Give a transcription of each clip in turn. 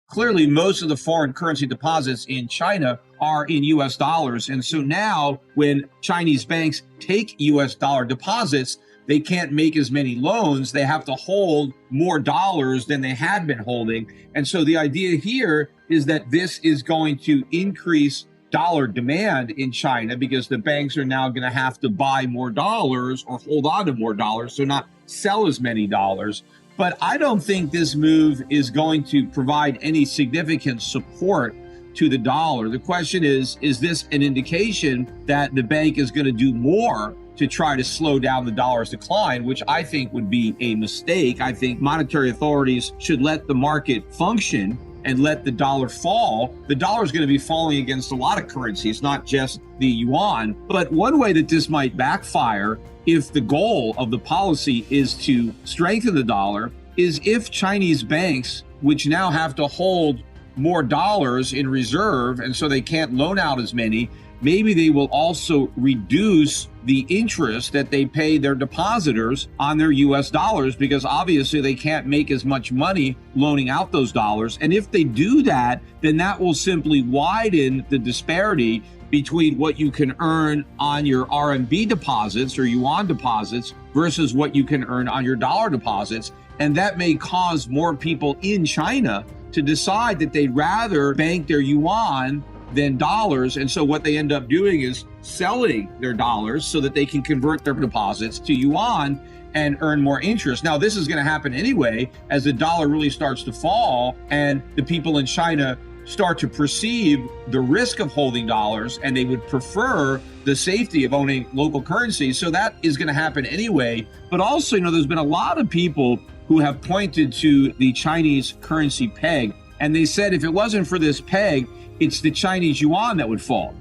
clearly most of the foreign currency deposits in China are in US dollars. And so now when Chinese banks take US dollar deposits, they can't make as many loans. They have to hold more dollars than they had been holding. And so the idea here is that this is going to increase dollar demand in China because the banks are now going to have to buy more dollars or hold on to more dollars, so not sell as many dollars. But I don't think this move is going to provide any significant support to the dollar. The question is this an indication that the bank is going to do more to try to slow down the dollar's decline, which I think would be a mistake? I think monetary authorities should let the market function and let the dollar fall. The dollar is going to be falling against a lot of currencies, not just the yuan. But one way that this might backfire, if the goal of the policy is to strengthen the dollar, is if Chinese banks, which now have to hold more dollars in reserve, and so they can't loan out as many, maybe they will also reduce the interest that they pay their depositors on their US dollars, because obviously they can't make as much money loaning out those dollars. And if they do that, then that will simply widen the disparity between what you can earn on your RMB deposits or yuan deposits versus what you can earn on your dollar deposits. And that may cause more people in China to decide that they'd rather bank their yuan than dollars. And so what they end up doing is selling their dollars so that they can convert their deposits to yuan and earn more interest. Now, this is going to happen anyway as the dollar really starts to fall and the people in China start to perceive the risk of holding dollars, and they would prefer the safety of owning local currency. So that is going to happen anyway. But also, there's been a lot of people who have pointed to the Chinese currency peg, and they said if it wasn't for this peg, it's the Chinese yuan that would fall.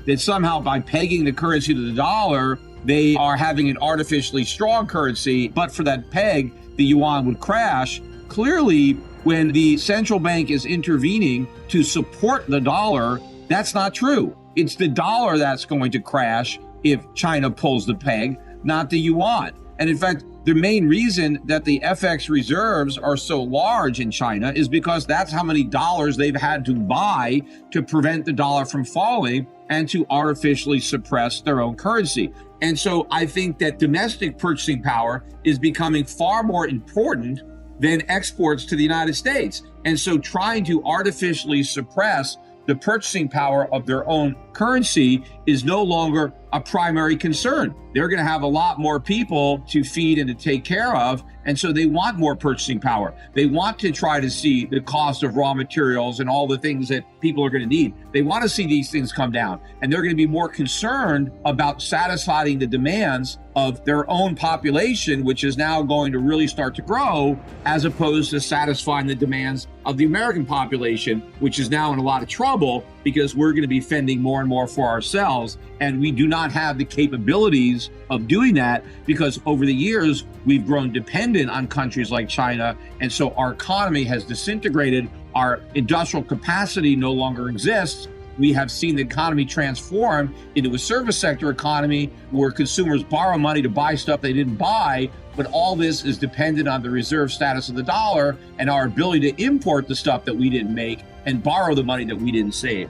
That somehow by pegging the currency to the dollar, they are having an artificially strong currency, but for that peg, the yuan would crash. Clearly, when the central bank is intervening to support the dollar, that's not true. It's the dollar that's going to crash if China pulls the peg, not the yuan. And in fact, the main reason that the FX reserves are so large in China is because that's how many dollars they've had to buy to prevent the dollar from falling and to artificially suppress their own currency. And so I think that domestic purchasing power is becoming far more important than exports to the United States. And so trying to artificially suppress the purchasing power of their own currency is no longer a primary concern. They're going to have a lot more people to feed and to take care of. And so they want more purchasing power. They want to try to see the cost of raw materials and all the things that people are going to need. They want to see these things come down. And they're going to be more concerned about satisfying the demands of their own population, which is now going to really start to grow, as opposed to satisfying the demands of the American population, which is now in a lot of trouble because we're going to be fending more and more for ourselves. And we do not have the capabilities of doing that because over the years, we've grown dependent on countries like China. And so our economy has disintegrated. Our industrial capacity no longer exists. We have seen the economy transform into a service sector economy where consumers borrow money to buy stuff they didn't buy. But all this is dependent on the reserve status of the dollar and our ability to import the stuff that we didn't make and borrow the money that we didn't save.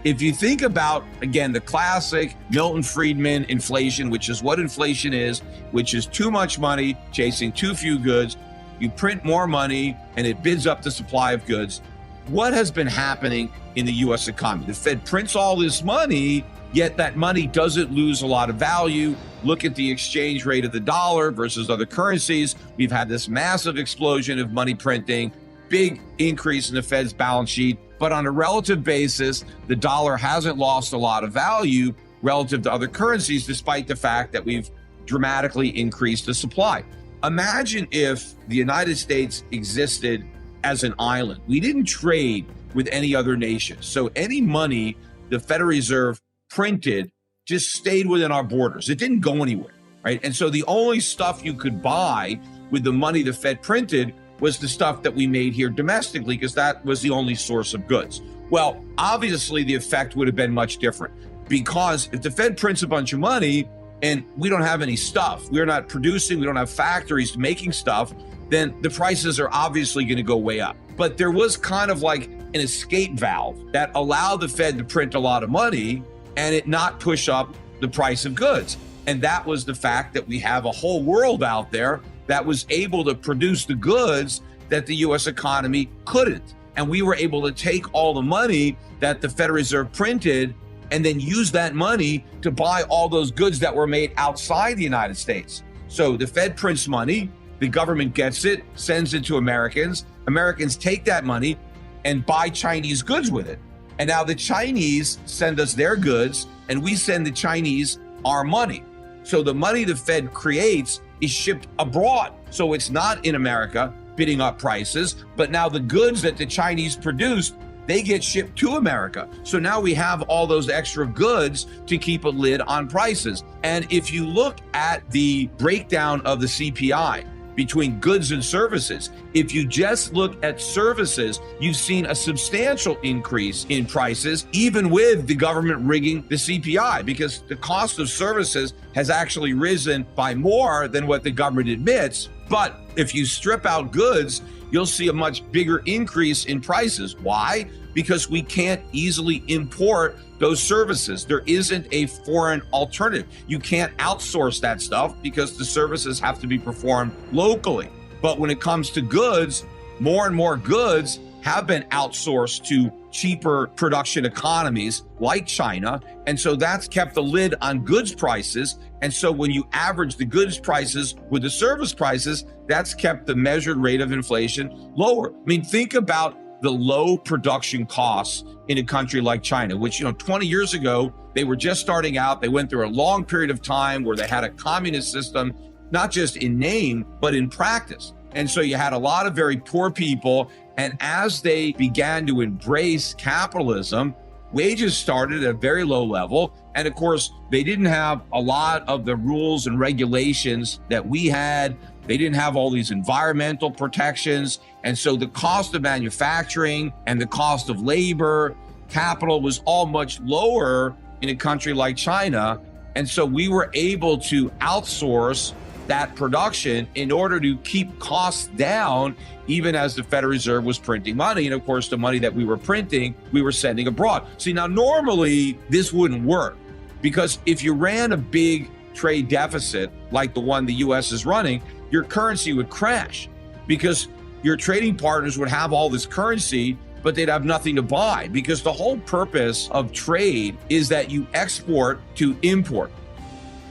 If you think about, again, the classic Milton Friedman inflation, which is what inflation is, which is too much money chasing too few goods, you print more money and it bids up the supply of goods. What has been happening in the US economy? The Fed prints all this money, yet that money doesn't lose a lot of value. Look at the exchange rate of the dollar versus other currencies. We've had this massive explosion of money printing, big increase in the Fed's balance sheet. But on a relative basis, the dollar hasn't lost a lot of value relative to other currencies, despite the fact that we've dramatically increased the supply. Imagine if the United States existed as an island. We didn't trade with any other nation. So any money the Federal Reserve printed just stayed within our borders. It didn't go anywhere, right? And so the only stuff you could buy with the money the Fed printed was the stuff that we made here domestically, because that was the only source of goods. Well, obviously the effect would have been much different, because if the Fed prints a bunch of money and we don't have any stuff, we're not producing, we don't have factories making stuff, then the prices are obviously going to go way up. But there was kind of like an escape valve that allowed the Fed to print a lot of money and it not push up the price of goods. And that was the fact that we have a whole world out there that was able to produce the goods that the US economy couldn't. And we were able to take all the money that the Federal Reserve printed and then use that money to buy all those goods that were made outside the United States. So the Fed prints money, the government gets it, sends it to Americans. Americans take that money and buy Chinese goods with it. And now the Chinese send us their goods and we send the Chinese our money. So the money the Fed creates is shipped abroad. So it's not in America bidding up prices, but now the goods that the Chinese produced, they get shipped to America. So now we have all those extra goods to keep a lid on prices. And if you look at the breakdown of the CPI between goods and services, if you just look at services, you've seen a substantial increase in prices, even with the government rigging the CPI, because the cost of services has actually risen by more than what the government admits. But if you strip out goods, you'll see a much bigger increase in prices. Why? Because we can't easily import those services. There isn't a foreign alternative. You can't outsource that stuff because the services have to be performed locally. But when it comes to goods, more and more goods have been outsourced to cheaper production economies like China. And so that's kept the lid on goods prices. And so when you average the goods prices with the service prices, that's kept the measured rate of inflation lower. I mean, think about the low production costs in a country like China, which, 20 years ago, they were just starting out. They went through a long period of time where they had a communist system, not just in name, but in practice. And so you had a lot of very poor people. And as they began to embrace capitalism, wages started at a very low level. And of course, they didn't have a lot of the rules and regulations that we had. They didn't have all these environmental protections. And so the cost of manufacturing and the cost of labor, capital was all much lower in a country like China. And so we were able to outsource that production in order to keep costs down, even as the Federal Reserve was printing money. And of course, the money that we were printing, we were sending abroad. See, now normally this wouldn't work, because if you ran a big trade deficit like the one the US is running, your currency would crash, because your trading partners would have all this currency, but they'd have nothing to buy, because the whole purpose of trade is that you export to import.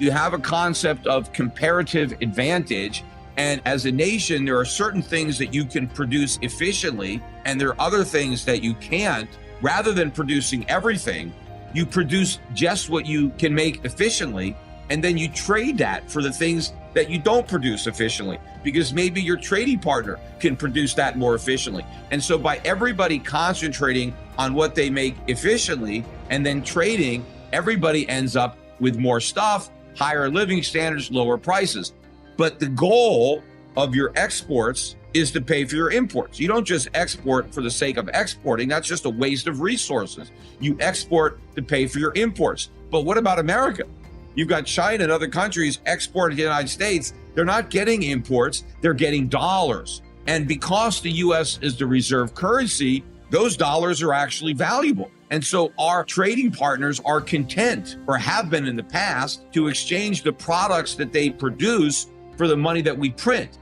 You have a concept of comparative advantage. And as a nation, there are certain things that you can produce efficiently, and there are other things that you can't. Rather than producing everything, you produce just what you can make efficiently, and then you trade that for the things that you don't produce efficiently, because maybe your trading partner can produce that more efficiently. And so by everybody concentrating on what they make efficiently and then trading, everybody ends up with more stuff, higher living standards, lower prices. But the goal of your exports is to pay for your imports. You don't just export for the sake of exporting. That's just a waste of resources. You export to pay for your imports. But what about America? You've got China and other countries exporting to the United States. They're not getting imports, they're getting dollars. And because the US is the reserve currency, those dollars are actually valuable. And so our trading partners are content, or have been in the past, to exchange the products that they produce for the money that we print.